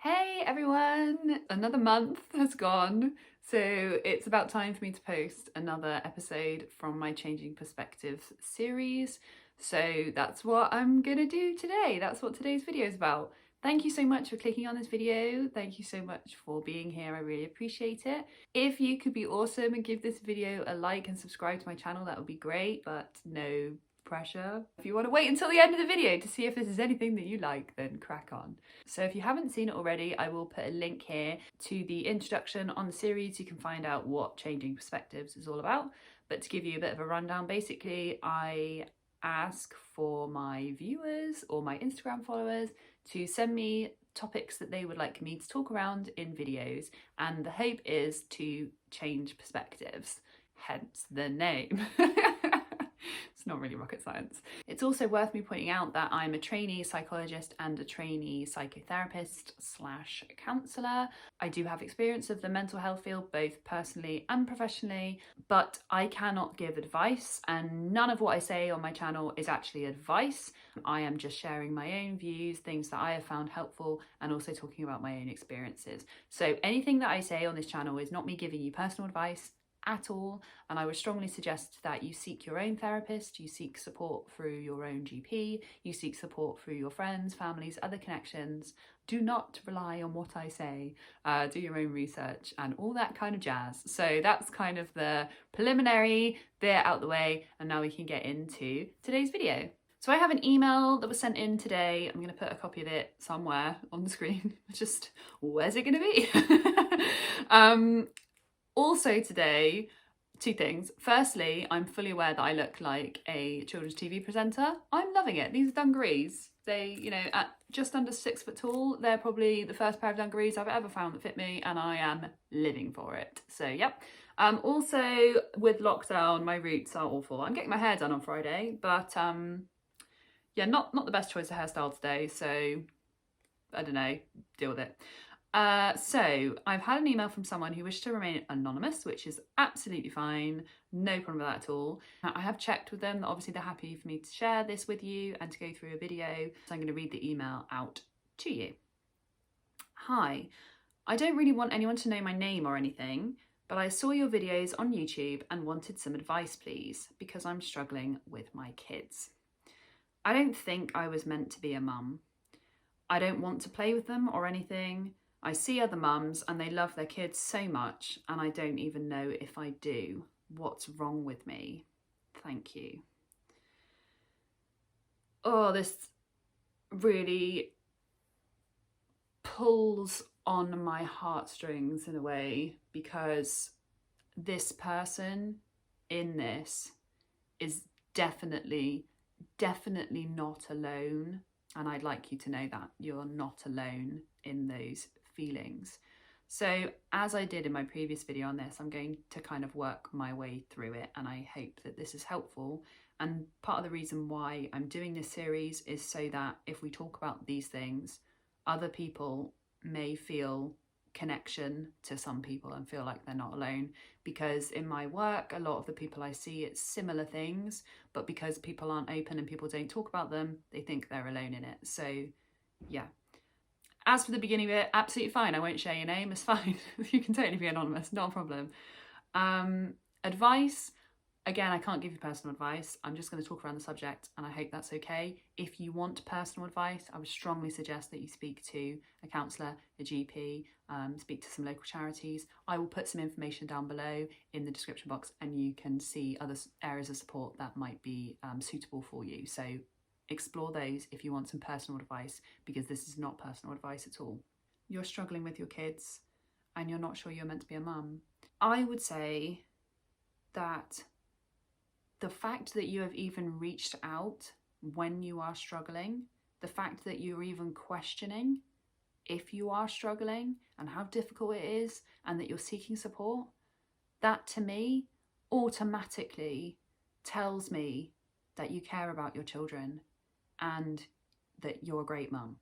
Hey everyone! Another month has gone, so it's about time for me to post another episode from my Changing Perspectives series. So that's what I'm gonna do today. That's what today's video is about. Thank you so much for clicking on this video. Thank you so much for being here. I really appreciate it. If you could be awesome and give this video a like and subscribe to my channel, that would be great, but no pressure. If you want to wait until the end of the video to see if this is anything that you like, then crack on. So if you haven't seen it already, I will put a link here to the introduction on the series. You can find out what Changing Perspectives is all about. But to give you a bit of a rundown, basically I ask for my viewers or my Instagram followers to send me topics that they would like me to talk around in videos, and the hope is to change perspectives, hence the name. It's not really rocket science. It's also worth me pointing out that I'm a trainee psychologist and a trainee psychotherapist slash counsellor. I do have experience of the mental health field, both personally and professionally, but I cannot give advice, and none of what I say on my channel is actually advice. I am just sharing my own views, things that I have found helpful, and also talking about my own experiences. So anything that I say on this channel is not me giving you personal advice at all, and I would strongly suggest that you seek your own therapist, you seek support through your own GP, you seek support through your friends, families, other connections. Do not rely on what I say, do your own research and all that kind of jazz. So that's kind of the preliminary bit out the way, and now we can get into today's video. So I have an email that was sent in today. I'm going to put a copy of it somewhere on the screen. Just, where's it going to be? Also today, two things. Firstly, I'm fully aware that I look like a children's TV presenter. I'm loving it. These are dungarees. They, at just under 6 foot tall, they're probably the first pair of dungarees I've ever found that fit me, and I am living for it. So, yep. Also, with lockdown, my roots are awful. I'm getting my hair done on Friday, but yeah, not the best choice of hairstyle today, so I don't know, deal with it. So I've had an email from someone who wished to remain anonymous, which is absolutely fine. No problem with that at all. I have checked with them that obviously they're happy for me to share this with you and to go through a video. So I'm going to read the email out to you. Hi, I don't really want anyone to know my name or anything, but I saw your videos on YouTube and wanted some advice, please, because I'm struggling with my kids. I don't think I was meant to be a mum. I don't want to play with them or anything. I see other mums and they love their kids so much, and I don't even know if I do. What's wrong with me? Thank you. Oh, this really pulls on my heartstrings in a way, because this person in this is definitely not alone. And I'd like you to know that you're not alone in those feelings. So as I did in my previous video on this, I'm going to kind of work my way through it, and I hope that this is helpful. And part of the reason why I'm doing this series is so that if we talk about these things, other people may feel connection to some people and feel like they're not alone, because in my work a lot of the people I see, it's similar things, but because people aren't open and people don't talk about them, they think they're alone in it. So yeah, as for the beginning of it, absolutely fine, I won't share your name, it's fine. You can totally be anonymous, not a problem. Advice, again, I can't give you personal advice. I'm just going to talk around the subject, and I hope that's okay. If you want personal advice, I would strongly suggest that you speak to a counsellor, a GP, speak to some local charities. I will put some information down below in the description box, and you can see other areas of support that might be suitable for you. So explore those if you want some personal advice, because this is not personal advice at all. You're struggling with your kids and you're not sure you're meant to be a mum. I would say that the fact that you have even reached out when you are struggling, the fact that you're even questioning if you are struggling and how difficult it is, and that you're seeking support, that to me automatically tells me that you care about your children and that you're a great mum.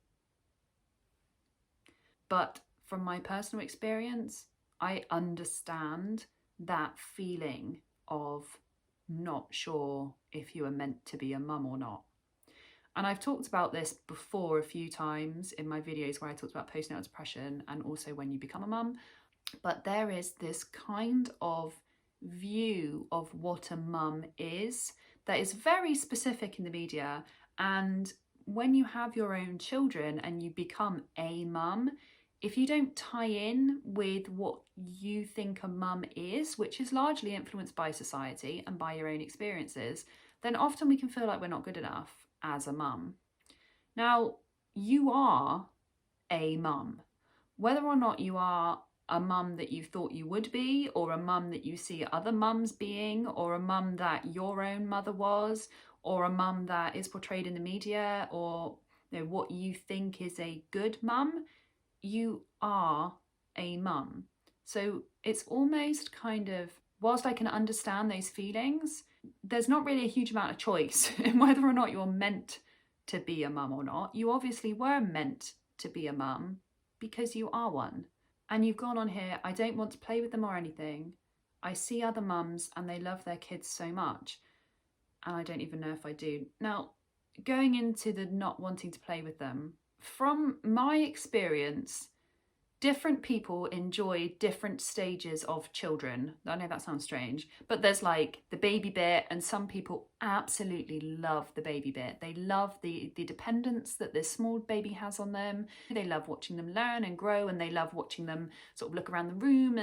But from my personal experience, I understand that feeling of not sure if you are meant to be a mum or not. And I've talked about this before a few times in my videos where I talked about postnatal depression and also when you become a mum. But there is this kind of view of what a mum is that is very specific in the media. And when you have your own children and you become a mum, if you don't tie in with what you think a mum is, which is largely influenced by society and by your own experiences, then often we can feel like we're not good enough as a mum. Now, you are a mum. Whether or not you are a mum that you thought you would be, or a mum that you see other mums being, or a mum that your own mother was, or a mum that is portrayed in the media, or what you think is a good mum, you are a mum. So it's almost kind of, whilst I can understand those feelings, there's not really a huge amount of choice in whether or not you're meant to be a mum or not. You obviously were meant to be a mum because you are one. And you've gone on here, I don't want to play with them or anything. I see other mums and they love their kids so much. And I don't even know if I do. Now, going into the not wanting to play with them, from my experience, different people enjoy different stages of children. I know that sounds strange, but there's like the baby bit, and some people absolutely love the baby bit. They love the dependence that this small baby has on them. They love watching them learn and grow, and they love watching them sort of look around the room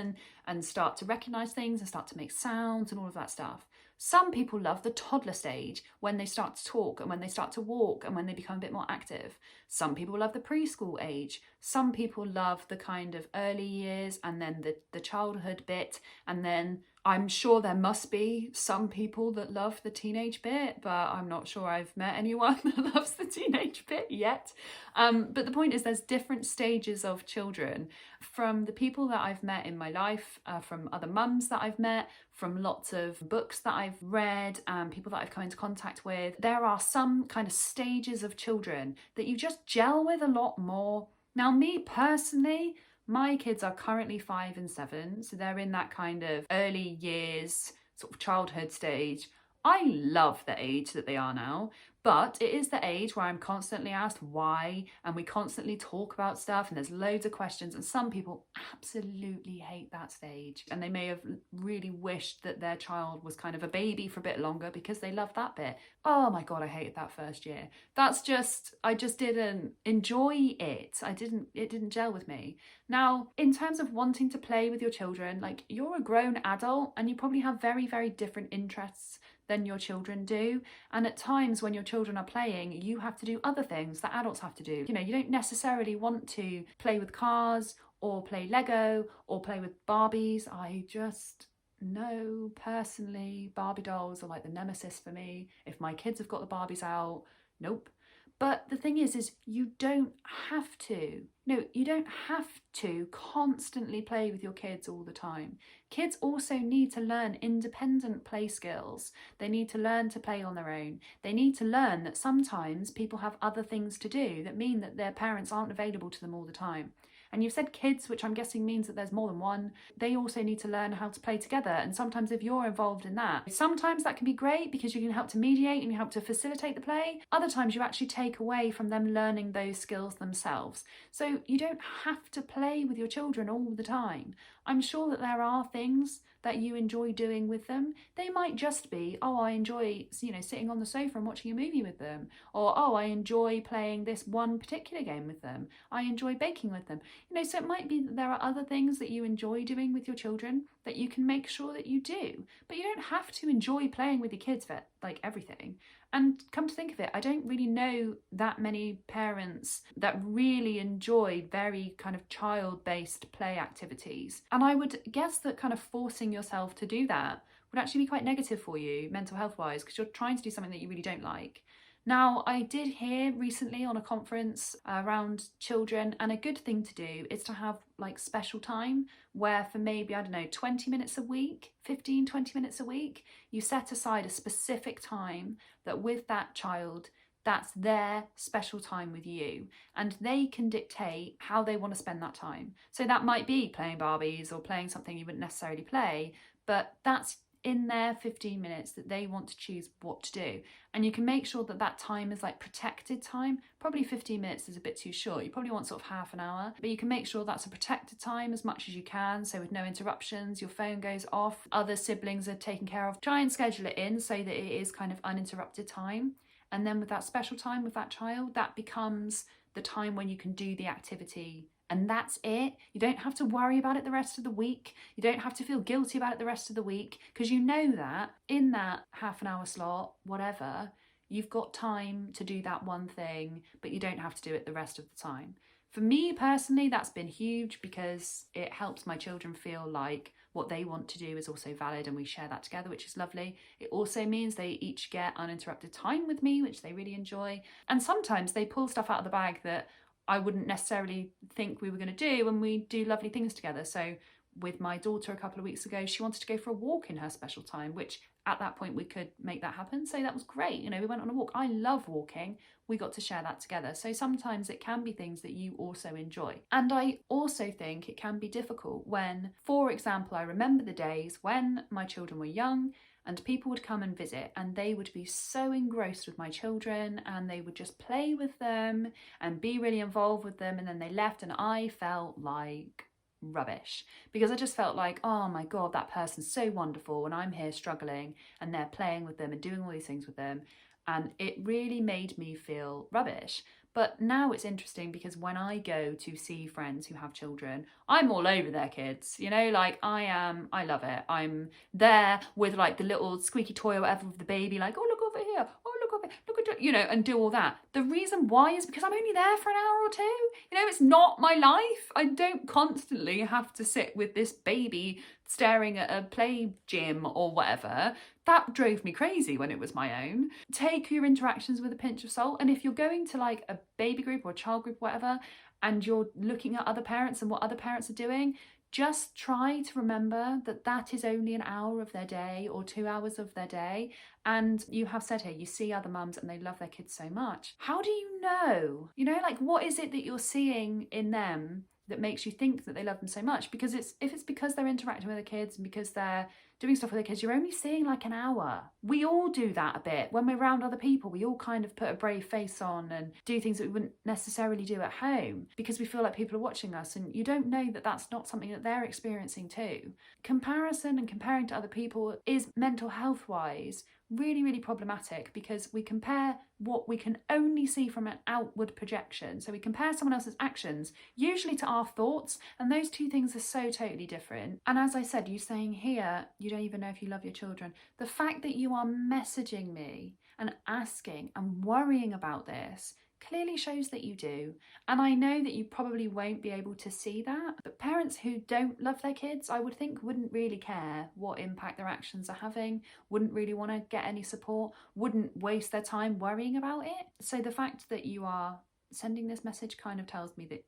and start to recognize things and start to make sounds and all of that stuff. Some people love the toddler stage, when they start to talk and when they start to walk and when they become a bit more active. Some people love the preschool age. Some people love the kind of early years and then the childhood bit. And then I'm sure there must be some people that love the teenage bit, but I'm not sure I've met anyone that loves the teenage bit yet. But the point is, there's different stages of children. From the people that I've met in my life, from other mums that I've met, from lots of books that I've read and people that I've come into contact with, there are some kind of stages of children that you just gel with a lot more. Now, me personally, my kids are currently 5 and 7, so they're in that kind of early years, sort of childhood stage. I love the age that they are now, but it is the age where I'm constantly asked why, and we constantly talk about stuff, and there's loads of questions, and some people absolutely hate that stage, and they may have really wished that their child was kind of a baby for a bit longer because they love that bit. Oh my God, I hated that first year. I just didn't enjoy it. It didn't gel with me. Now, in terms of wanting to play with your children, like, you're a grown adult and you probably have very, very different interests than your children do. And at times when your children are playing, you have to do other things that adults have to do. You don't necessarily want to play with cars or play Lego or play with Barbies. I just know personally, Barbie dolls are like the nemesis for me. If my kids have got the Barbies out, nope. But the thing is you don't have to. No, you don't have to constantly play with your kids all the time. Kids also need to learn independent play skills. They need to learn to play on their own. They need to learn that sometimes people have other things to do that mean that their parents aren't available to them all the time. And you've said kids, which I'm guessing means that there's more than one. They also need to learn how to play together. And sometimes if you're involved in that, sometimes that can be great because you can help to mediate and you help to facilitate the play. Other times you actually take away from them learning those skills themselves. So you don't have to play with your children all the time. I'm sure that there are things that you enjoy doing with them. They might just be, oh, I enjoy, sitting on the sofa and watching a movie with them. Or, oh, I enjoy playing this one particular game with them. I enjoy baking with them. So it might be that there are other things that you enjoy doing with your children that you can make sure that you do. But you don't have to enjoy playing with your kids for like everything. And come to think of it, I don't really know that many parents that really enjoy very kind of child-based play activities. And I would guess that kind of forcing yourself to do that would actually be quite negative for you, mental health-wise, because you're trying to do something that you really don't like. Now, I did hear recently on a conference around children, and a good thing to do is to have like special time where for maybe, 20 minutes a week, 15, 20 minutes a week, you set aside a specific time that with that child, that's their special time with you, and they can dictate how they want to spend that time. So that might be playing Barbies or playing something you wouldn't necessarily play, but that's in their 15 minutes that they want to choose what to do. And you can make sure that that time is like protected time. Probably 15 minutes is a bit too short. You probably want sort of half an hour, but you can make sure that's a protected time as much as you can. So with no interruptions, your phone goes off, other siblings are taken care of. Try and schedule it in so that it is kind of uninterrupted time. And then with that special time with that child, that becomes the time when you can do the activity. And that's it. You don't have to worry about it the rest of the week. You don't have to feel guilty about it the rest of the week, because you know that in that half an hour slot, whatever, you've got time to do that one thing, but you don't have to do it the rest of the time. For me personally, that's been huge because it helps my children feel like what they want to do is also valid, and we share that together, which is lovely. It also means they each get uninterrupted time with me, which they really enjoy. And sometimes they pull stuff out of the bag that I wouldn't necessarily think we were going to do, and we do lovely things together. So with my daughter a couple of weeks ago, she wanted to go for a walk in her special time, which at that point we could make that happen. So that was great. You know, we went on a walk. I love walking. We got to share that together. So sometimes it can be things that you also enjoy. And I also think it can be difficult when, for example, I remember the days when my children were young and people would come and visit and they would be so engrossed with my children and they would just play with them and be really involved with them, and then they left and I felt like rubbish because I just felt like, oh my God, that person's so wonderful and I'm here struggling and they're playing with them and doing all these things with them, and it really made me feel rubbish. But now it's interesting because when I go to see friends who have children, I'm all over their kids, you know, like I love it. I'm there with like the little squeaky toy or whatever with the baby, like, oh, look over here, oh, look over, look at, you know, and do all that. The reason why is because I'm only there for an hour or two. You know, it's not my life. I don't constantly have to sit with this baby staring at a play gym or whatever. That drove me crazy when it was my own. Take your interactions with a pinch of salt. And if you're going to like a baby group or a child group, whatever, and you're looking at other parents and what other parents are doing, just try to remember that that is only an hour of their day or 2 hours of their day. And you have said here, you see other mums and they love their kids so much. How do you know? You know, like, what is it that you're seeing in them that makes you think that they love them so much? Because if it's because they're interacting with the kids and because they're doing stuff with the kids, you're only seeing like an hour. We all do that a bit. When we're around other people, we all kind of put a brave face on and do things that we wouldn't necessarily do at home because we feel like people are watching us, and you don't know that that's not something that they're experiencing too. Comparison and comparing to other people is, mental health wise, really, really problematic because we compare what we can only see from an outward projection. So we compare someone else's actions, usually to our thoughts, and those two things are so totally different. And as I said, you saying here, you don't even know if you love your children. The fact that you are messaging me and asking and worrying about this clearly shows that you do. And I know that you probably won't be able to see that, but parents who don't love their kids, I would think, wouldn't really care what impact their actions are having, wouldn't really want to get any support, wouldn't waste their time worrying about it. So the fact that you are sending this message kind of tells me that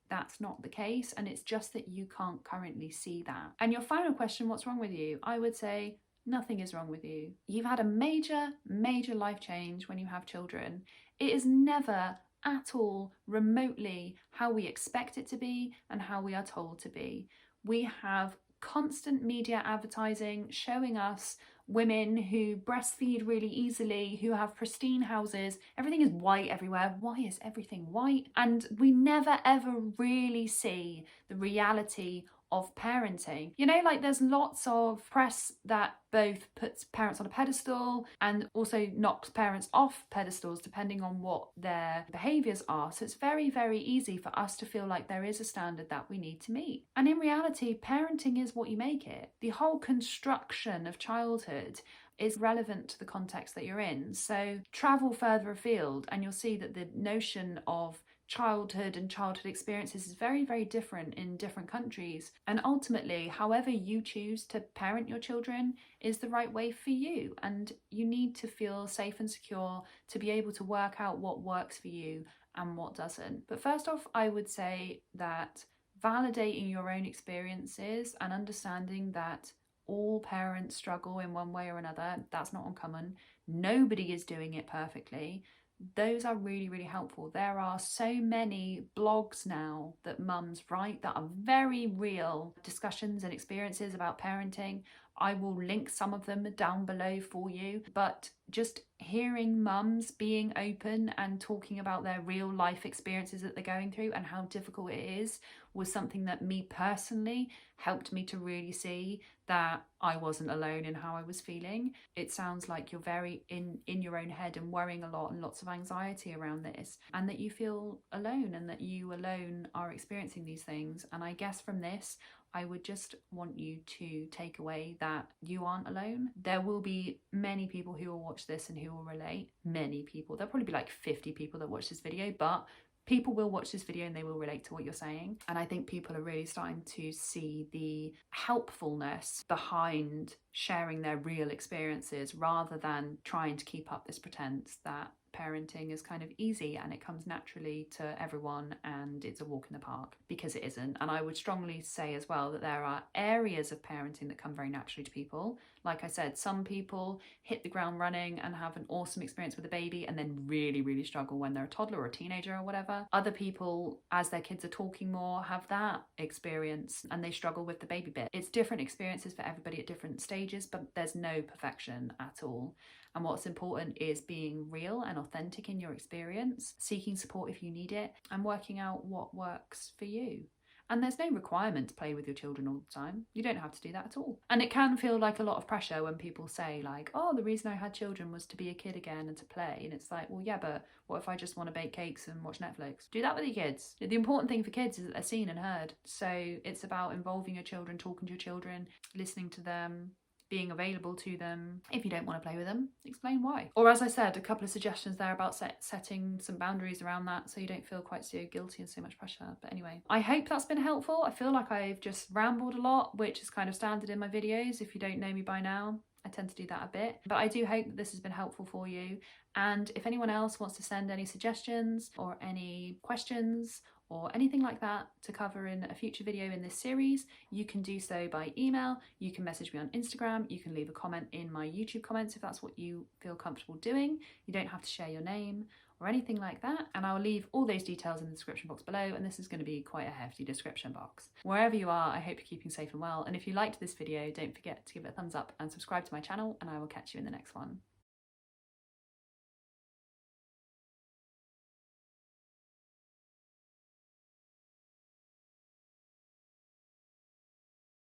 that's not the case, and it's just that you can't currently see that. And your final question, what's wrong with you? I would say nothing is wrong with you. You've had a major, major life change when you have children. It is never at all remotely how we expect it to be and how we are told to be. We have constant media advertising showing us women who breastfeed really easily, who have pristine houses. Everything is white everywhere. Why is everything white? And we never ever really see the reality of parenting. You know, like, there's lots of press that both puts parents on a pedestal and also knocks parents off pedestals depending on what their behaviours are. So it's very, very easy for us to feel like there is a standard that we need to meet. And in reality, parenting is what you make it. The whole construction of childhood is relevant to the context that you're in. So travel further afield and you'll see that the notion of childhood and childhood experiences is very, very different in different countries. And ultimately, however you choose to parent your children is the right way for you. And you need to feel safe and secure to be able to work out what works for you and what doesn't. But first off, I would say that validating your own experiences and understanding that all parents struggle in one way or another, that's not uncommon. Nobody is doing it perfectly. those are really, really helpful. There are so many blogs now that mums write that are very real discussions and experiences about parenting. I will link some of them down below for you, but just hearing mums being open and talking about their real life experiences that they're going through and how difficult it is was something that me personally helped me to really see that I wasn't alone in how I was feeling. It sounds like you're very in your own head and worrying a lot and lots of anxiety around this, and that you feel alone and that you alone are experiencing these things. And I guess from this, I would just want you to take away that you aren't alone. There will be many people who will watch this and who will relate. Many people. There'll probably be like 50 people that watch this video, but people will watch this video and they will relate to what you're saying. And I think people are really starting to see the helpfulness behind sharing their real experiences rather than trying to keep up this pretense that parenting is kind of easy and it comes naturally to everyone and it's a walk in the park, because it isn't. And I would strongly say as well that there are areas of parenting that come very naturally to people. Like I said, some people hit the ground running and have an awesome experience with a baby and then really, really struggle when they're a toddler or a teenager or whatever. Other people, as their kids are talking more, have that experience and they struggle with the baby bit. It's different experiences for everybody at different stages, but there's no perfection at all. And what's important is being real and authentic in your experience, seeking support if you need it, and working out what works for you. And there's no requirement to play with your children all the time. You don't have to do that at all. And it can feel like a lot of pressure when people say like, oh, the reason I had children was to be a kid again and to play. And it's like, well, yeah, but what if I just want to bake cakes and watch Netflix? Do that with your kids. The important thing for kids is that they're seen and heard. So it's about involving your children, talking to your children, listening to them, being available to them. If you don't want to play with them, explain why. Or as I said, a couple of suggestions there about setting some boundaries around that so you don't feel quite so guilty and so much pressure. But anyway, I hope that's been helpful. I feel like I've just rambled a lot, which is kind of standard in my videos. If you don't know me by now, I tend to do that a bit. But I do hope that this has been helpful for you. And if anyone else wants to send any suggestions or any questions or anything like that to cover in a future video in this series, you can do so by email, you can message me on Instagram, you can leave a comment in my YouTube comments if that's what you feel comfortable doing. You don't have to share your name or anything like that, and I'll leave all those details in the description box below, and this is going to be quite a hefty description box. Wherever you are, I hope you're keeping safe and well, and if you liked this video, don't forget to give it a thumbs up and subscribe to my channel, and I will catch you in the next one.